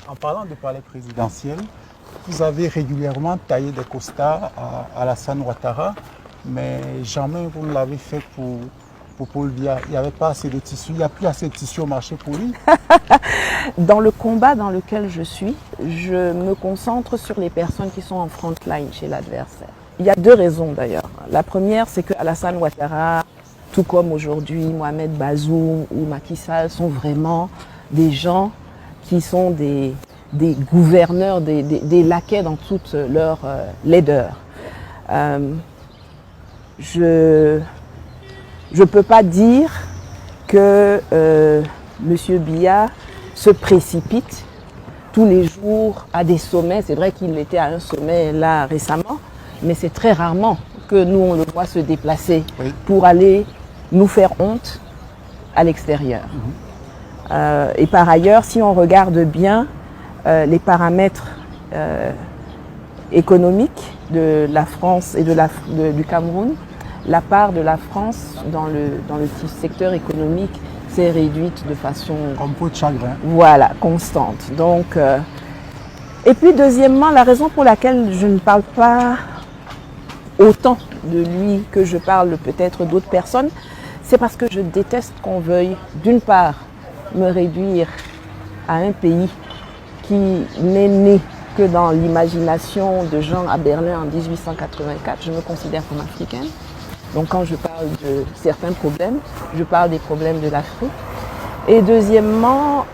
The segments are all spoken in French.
En parlant de palais présidentiel, vous avez régulièrement taillé des costards à Alassane Ouattara, mais jamais vous ne l'avez fait pour Paul Biya. Il n'y avait pas assez de tissu, il n'y a plus assez de tissu au marché pour lui. Dans le combat dans lequel je suis, je me concentre sur les personnes qui sont en front line chez l'adversaire. Il y a deux raisons d'ailleurs. La première, c'est que Alassane Ouattara, tout comme aujourd'hui Mohamed Bazoum ou Macky Sall, sont vraiment des gens qui sont des gouverneurs, des laquais dans toute leur laideur. Je ne peux pas dire que M. Biya se précipite tous les jours à des sommets. C'est vrai qu'il était à un sommet là récemment, mais c'est très rarement que nous on le voit se déplacer pour aller nous faire honte à l'extérieur. Et par ailleurs, si on regarde bien les paramètres économiques de la France et du Cameroun, la part de la France dans le secteur économique s'est réduite de façon... Comme peau de chagrin. Voilà, constante. Donc, et puis deuxièmement, la raison pour laquelle je ne parle pas autant de lui que je parle peut-être d'autres personnes, c'est parce que je déteste qu'on veuille, d'une part, me réduire à un pays qui n'est né que dans l'imagination de gens à Berlin en 1884. Je me considère comme africaine. Donc quand je parle de certains problèmes, je parle des problèmes de l'Afrique. Et deuxièmement,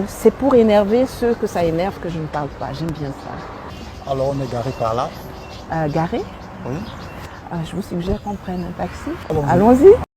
c'est pour énerver ceux que ça énerve que je ne parle pas. J'aime bien ça. Alors on est garé par là. Garé? Oui. Je vous suggère qu'on prenne un taxi. Allons-y. Allons-y.